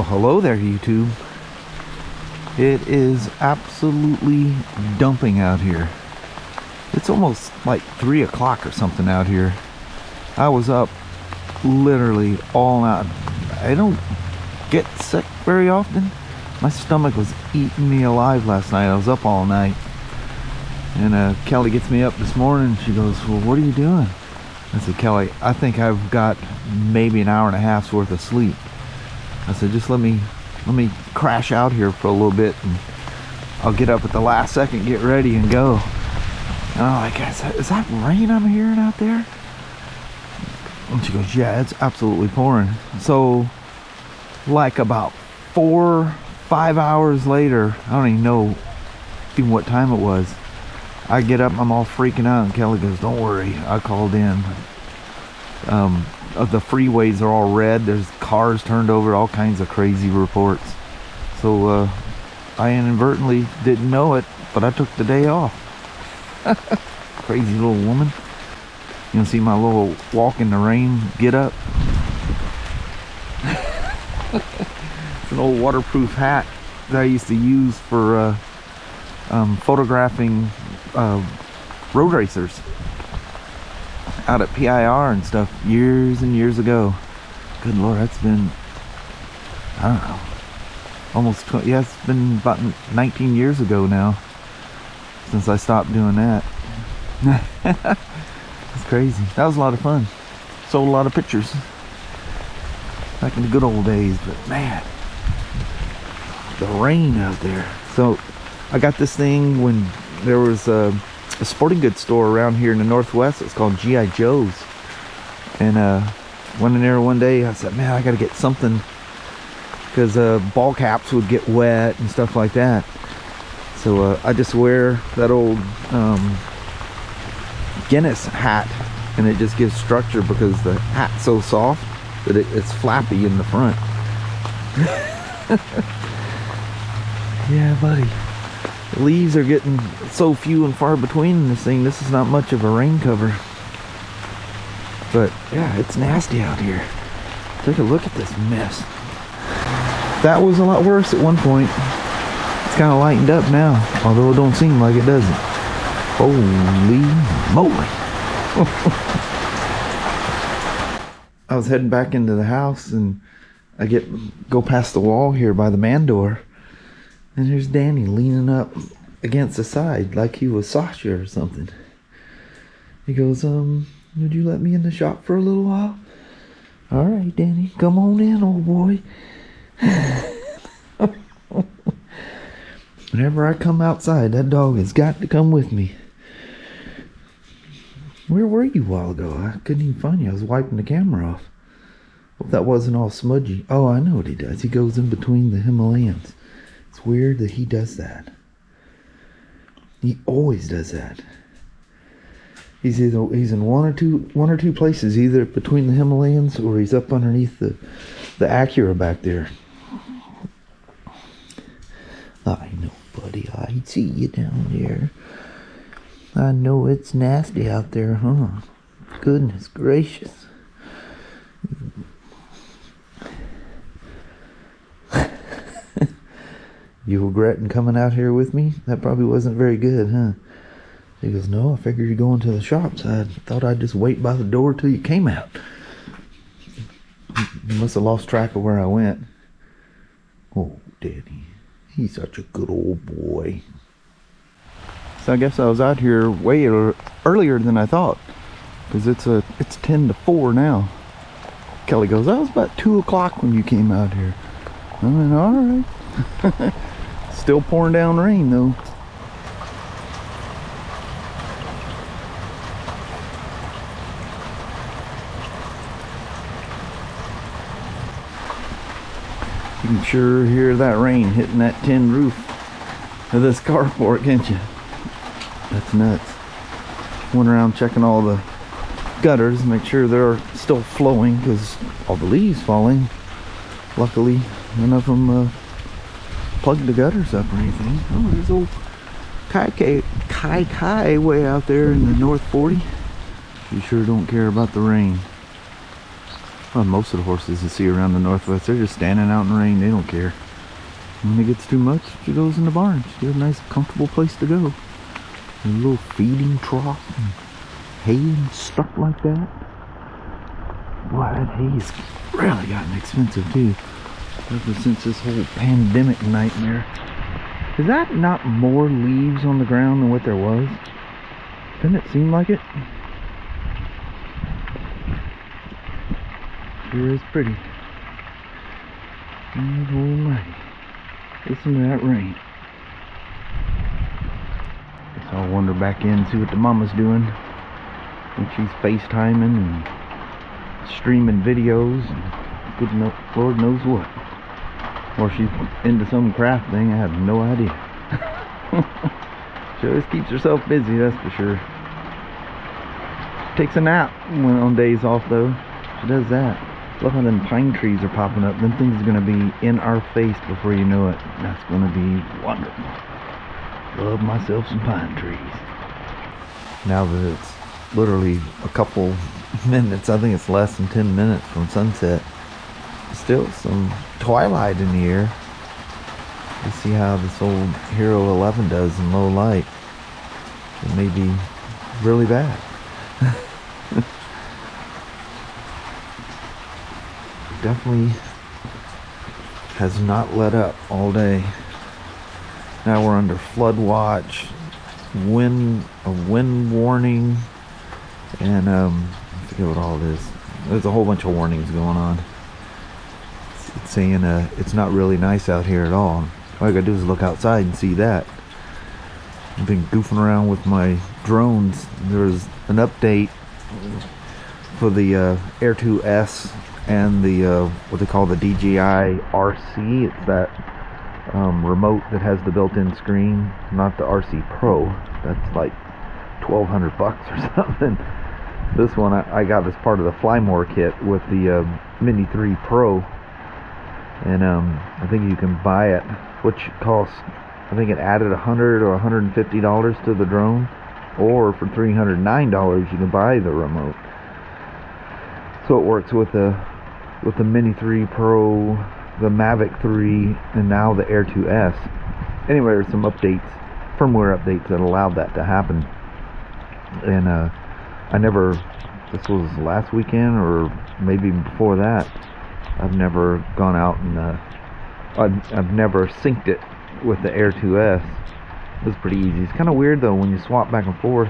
Hello there, YouTube. It is absolutely dumping out here. It's almost like 3 o'clock or something out here. I was up literally all night. I don't get sick very often. My stomach was eating me alive last night. I was up all night. And Kelly gets me up this morning. She goes, well, what are you doing? I said, Kelly, I think I've got maybe an hour and a half's worth of sleep. I said, just let me crash out here for a little bit, and I'll get up at the last second, get ready, and go. And I'm like, is that rain I'm hearing out there? And she goes, yeah, it's absolutely pouring. So, like about 4-5 hours later, I don't even know even what time it was. I get up, I'm all freaking out, and Kelly goes, don't worry, I called in. The freeways are all red, there's cars turned over, all kinds of crazy reports. So I inadvertently didn't know it, but I took the day off. Crazy little woman. You can see my little walk in the rain get up. It's an old waterproof hat that I used to use for photographing road racers out at PIR and stuff years and years ago. Good Lord, that's been, I don't know, almost 20, yeah, it's been about 19 years ago now since I stopped doing that. It's crazy. That was a lot of fun. Sold a lot of pictures back in the good old days, but man, the rain out there. So I got this thing when there was a sporting goods store around here in the Northwest. It's called G.I. Joe's. And went in there one day. I said, man, I got to get something, because ball caps would get wet and stuff like that. So I just wear that old Guinness hat, and it just gives structure because the hat's so soft that it's flappy in the front. Yeah, buddy. The leaves are getting so few and far between in this thing. This is not much of a rain cover. But yeah, it's nasty out here. Take a look at this mess. That was a lot worse at one point. It's kind of lightened up now, although it don't seem like it doesn't. Holy moly. I was heading back into the house, and I go past the wall here by the man door, and there's Danny leaning up against the side like he was Sasha or something. He goes, would you let me in the shop for a little while? All right, Danny, come on in, old boy. Whenever I come outside, that dog has got to come with me. Where were you a while ago? I couldn't even find you. I was wiping the camera off. Hope that wasn't all smudgy. Oh, I know what he does. He goes in between the Himalayas. It's weird that he does that. He always does that. He's in one or two places, either between the Himalayas or he's up underneath the Acura back there. I know, buddy. I see you down there. I know it's nasty out there, huh? Goodness gracious. You regretting coming out here with me? That probably wasn't very good, huh? He goes, no, I figured you're going to the shops. I thought I'd just wait by the door till you came out. You must have lost track of where I went. Oh, Daddy. He's such a good old boy. So I guess I was out here way earlier than I thought, because it's 10 to 4 now. Kelly goes, that was about 2 o'clock when you came out here. I went, all right. Still pouring down rain though. You can sure hear that rain hitting that tin roof of this carport, can't you? That's nuts. Went around checking all the gutters, make sure they're still flowing, because all the leaves falling. Luckily, none of them plugged the gutters up or anything. Oh, there's old Kai way out there in the North 40. You sure don't care about the rain. Well, most of the horses you see around the Northwest, they're just standing out in the rain. They don't care. When it gets too much, she goes in the barn. She has a nice, comfortable place to go. A little feeding trough and hay and stuff like that. Boy, that hay's really gotten expensive too. Ever since this whole pandemic nightmare. Is that not more leaves on the ground than what there was? Doesn't it seem like it? Sure is pretty. Good almighty. Listen to that rain. Guess I'll wander back in and see what the mama's doing. I think she's FaceTiming and streaming videos and good Lord knows what. Or she's into some craft thing, I have no idea. She always keeps herself busy, that's for sure. Takes a nap when on days off though. She does that. Look how them pine trees are popping up. Them things are going to be in our face before you know it. That's going to be wonderful. Love myself some pine trees. Now that it's literally a couple minutes, I think it's less than 10 minutes from sunset, still some twilight in the air. You see how this old Hero 11 does in low light. It may be really bad. Definitely has not let up all day. Now we're under flood watch, a wind warning, and I forget what all it is. There's a whole bunch of warnings going on. It's saying it's not really nice out here at all. All I gotta do is look outside and see that. I've been goofing around with my drones. There's an update for the Air 2S and the what they call the DJI RC. It's that remote that has the built-in screen, not the RC Pro. That's like $1,200 or something. This one I got as part of the Flymore kit with the Mini 3 Pro, and I think you can buy it, which costs, I think it added $100 or $150 to the drone, or for $309 you can buy the remote. So it works with the Mini 3 Pro, the Mavic 3, and now the Air 2S. Anyway, there's some updates, firmware updates that allowed that to happen. And this was last weekend or maybe before that, I've never gone out and I've never synced it with the Air 2S. It was pretty easy. It's kind of weird though when you swap back and forth.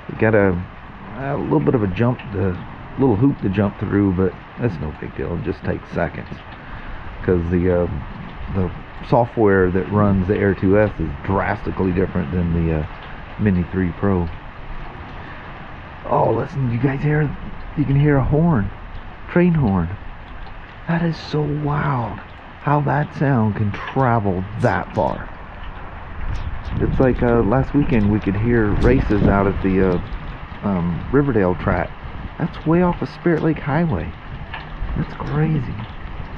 You got a little bit of a jump, little hoop to jump through, but that's no big deal. It just takes seconds because the software that runs the Air 2S is drastically different than the Mini 3 Pro. Oh, listen, you guys hear? You can hear a horn, train horn. That is so wild how that sound can travel that far. It's like last weekend we could hear races out at the Riverdale track. That's way off of Spirit Lake Highway. That's crazy.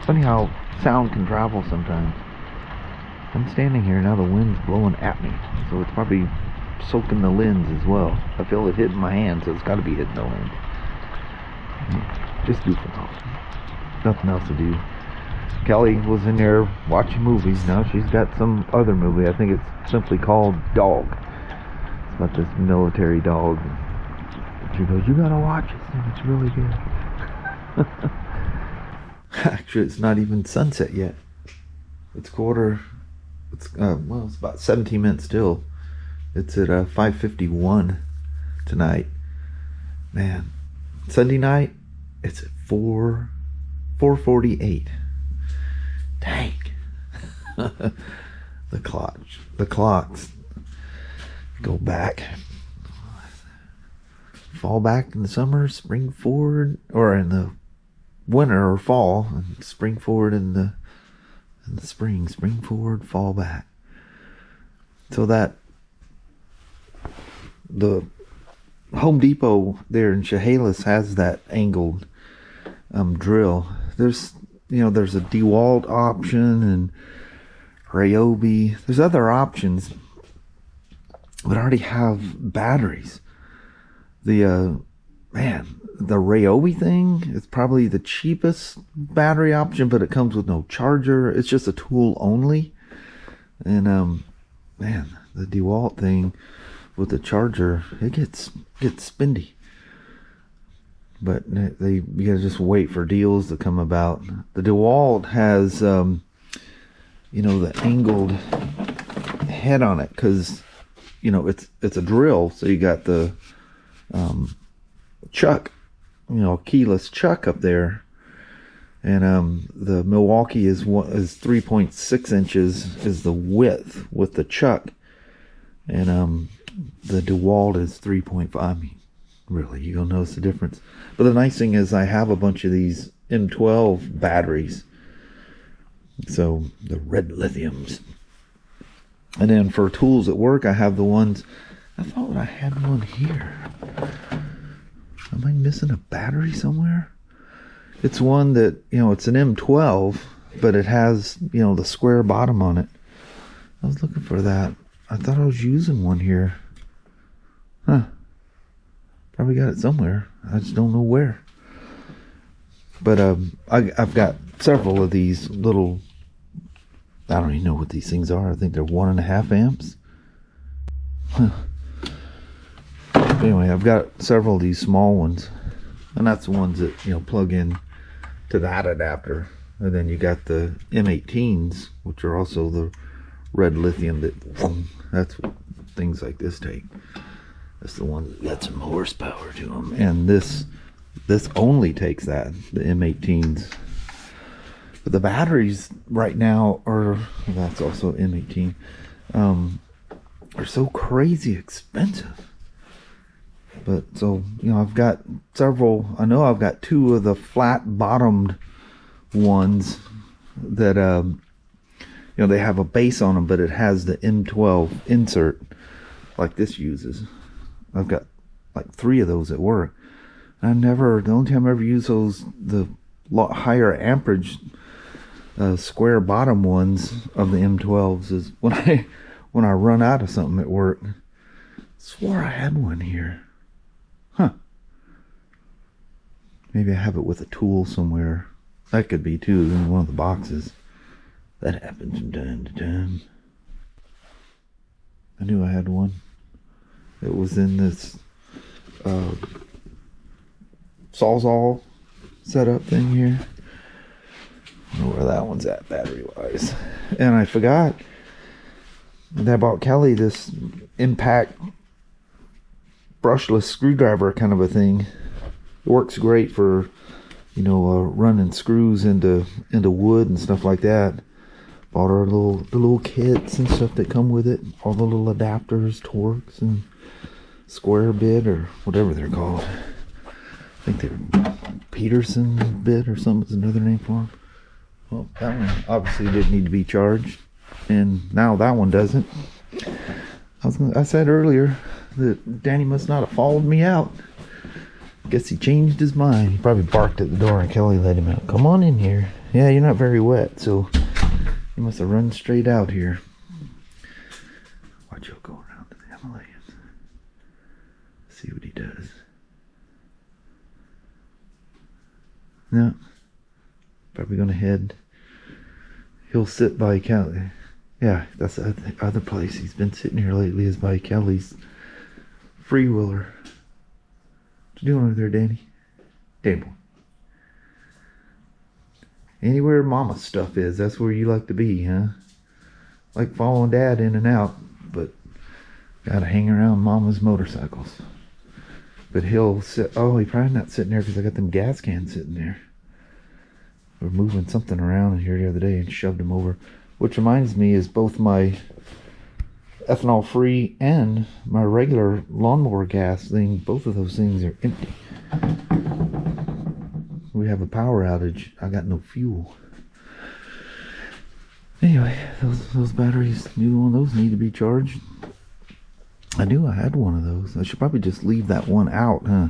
Funny how sound can travel sometimes. I'm standing here now, the wind's blowing at me, so it's probably soaking the lens as well. I feel it hitting my hand, so it's got to be hitting the lens. Just goofing off. Nothing else to do. Kelly was in there watching movies. Now she's got some other movie. I think it's simply called Dog. It's about this military dog. She goes, "You gotta watch it. It's really good." Actually, it's not even sunset yet. It's about 17 minutes still. It's at 5:51 tonight. Man, Sunday night, it's at 4:48. Dang. The clocks go back. Fall back in the summer, spring forward, or in the winter or fall, and spring forward in the spring forward, fall back. So that the Home Depot there in Chehalis has that angled drill. There's a Dewalt option and Ryobi. There's other options that already have batteries. The man, the Ryobi thing is probably the cheapest battery option, but it comes with no charger. It's just a tool only. And man, the Dewalt thing with the charger, it gets spendy. But you gotta just wait for deals to come about. The Dewalt has you know, the angled head on it, because you know it's a drill, so you got the chuck, you know, keyless chuck up there. And the Milwaukee is 3.6 inches is the width with the chuck, and the Dewalt is 3.5. I mean, really, you're gonna notice the difference. But the nice thing is I have a bunch of these M12 batteries, so the red lithiums. And then for tools at work, I have the ones, I thought I had one here. Am I missing a battery somewhere? It's one that, you know, it's an M12, but it has, you know, the square bottom on it. I was looking for that. I thought I was using one here. Huh. Probably got it somewhere. I just don't know where. But I've got several of these little, I don't even know what these things are. I think they're 1.5 amps. Huh. Anyway, I've got several of these small ones, and that's the ones that, you know, plug in to that adapter. And then you got the M18s, which are also the red lithium that's what things like this take. That's the one that got some horsepower to them. And this only takes that, the M18s. But the batteries right now are, that's also M18, are so crazy expensive. But so, you know, I've got several, I know I've got 2 of the flat bottomed ones that, you know, they have a base on them, but it has the M12 insert like this uses. I've got like 3 of those at work. The only time I ever use those, the lot higher amperage square bottom ones of the M12s is when I run out of something at work. I swore I had one here. Huh. Maybe I have it with a tool somewhere. That could be too, in one of the boxes. That happens from time to time. I knew I had one. It was in this Sawzall setup thing here. I don't know where that one's at battery wise. And I forgot that I bought Kelly this impact brushless screwdriver kind of a thing. It works great for, you know, running screws into wood and stuff like that. Bought her the little kits and stuff that come with it, all the little adapters, Torx and square bit or whatever they're called. I think they're Peterson bit or something's another name for them. Well, that one obviously didn't need to be charged, and now that one doesn't. I said earlier that Danny must not have followed me out. Guess he changed his mind. He probably barked at the door and Kelly let him out. Come on in here. Yeah, you're not very wet, so he must have run straight out here. Watch he'll go around to the Himalayas. See what he does. No. Probably gonna head. He'll sit by Kelly. Yeah, that's the other place he's been sitting here lately, is by Kelly's freewheeler. What you doing over there, Danny? Danny boy. Anywhere Mama's stuff is, that's where you like to be, huh? Like following Dad in and out, but gotta hang around Mama's motorcycles. But he'll sit. Oh, he probably not sitting there because I got them gas cans sitting there. We're moving something around here the other day and shoved them over. Which reminds me, is both my ethanol free and my regular lawnmower gas thing, both of those things are empty. We have a power outage. I got no fuel. Anyway, those batteries, neither one of those need to be charged. I knew I had one of those. I should probably just leave that one out, huh?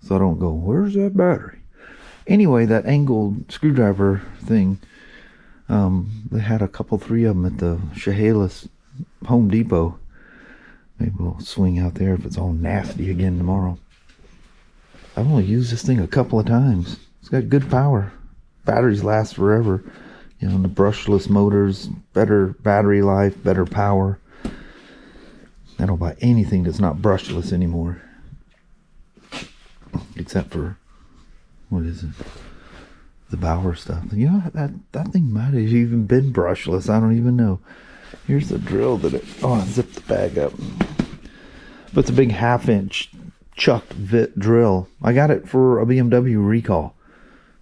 So I don't go, where's that battery? Anyway, that angled screwdriver thing, they had 3 of them at the Chehalis Home Depot. Maybe we'll swing out there if it's all nasty again tomorrow. I've only used this thing a couple of times. It's got good power. Batteries last forever. You know, the brushless motors, better battery life, better power. I don't buy anything that's not brushless anymore. Except for, what is it? The Bauer stuff. You know, that thing might have even been brushless. I don't even know. Here's the drill that it, oh, I zipped the bag up. But it's a big 1/2-inch chuck vit drill. I got it for a BMW recall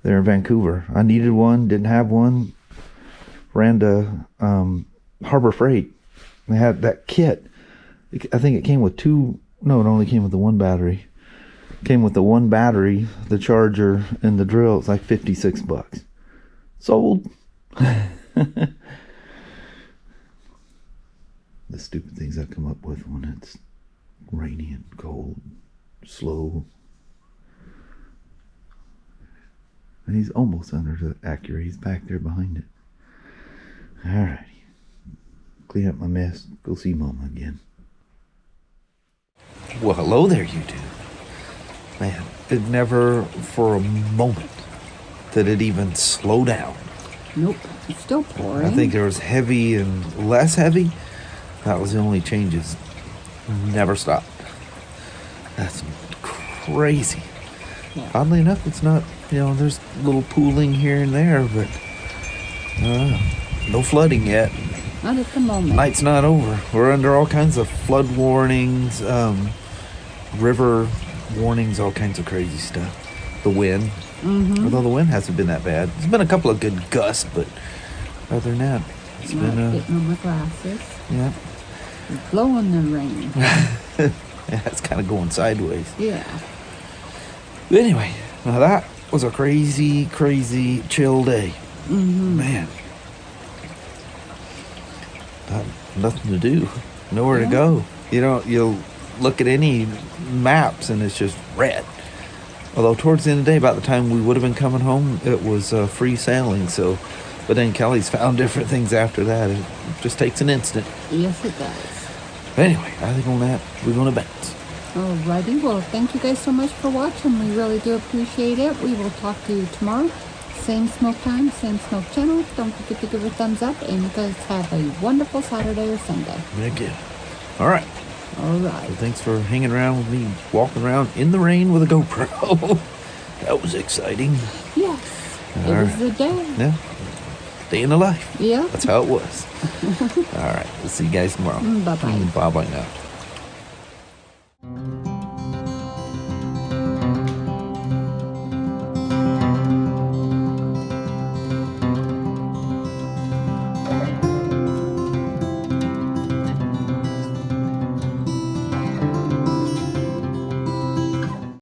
there in Vancouver. I needed one, didn't have one. Ran to Harbor Freight. They had that kit. I think it came with two, no, it only came with the one battery. Came with the one battery, the charger, and the drill. It's like $56. Sold. The stupid things I come up with when it's rainy and cold, slow. And he's almost under the Acura. He's back there behind it. Alrighty. Clean up my mess. Go see Mama again. Well, hello there, YouTube. Man, it never for a moment did it even slow down. Nope, it's still pouring. I think there was heavy and less heavy. That was the only changes. Never stopped. That's crazy. Yeah. Oddly enough, it's not, you know, there's a little pooling here and there, but no flooding yet. Not at the moment. Night's not over. We're under all kinds of flood warnings, river warnings, all kinds of crazy stuff. The wind. Although the wind hasn't been that bad. There's been a couple of good gusts, but other than that, it's been getting on my glasses. Yeah. It's blowing the rain. Yeah, it's kind of going sideways. Yeah. But anyway, now that was a crazy, crazy chill day. Man. Nothing to do. Nowhere to go. You know, you'll look at any maps and it's just red. Although towards the end of the day, about the time we would have been coming home, it was free sailing. So, but then Kelly's found different things after that. It just takes an instant. Yes, it does. But anyway, I think on that, we're going to bounce. Alrighty, well, thank you guys so much for watching. We really do appreciate it. We will talk to you tomorrow. Same smoke time, same smoke channel. Don't forget to give a thumbs up, and you guys have a wonderful Saturday or Sunday. Thank you. All right. Alright. So thanks for hanging around with me, walking around in the rain with a GoPro. That was exciting. Yes. All It was right. the day. Yeah. Day in the life. Yeah. That's how it was. All right. We'll see you guys tomorrow. Bye-bye. Bye-bye now.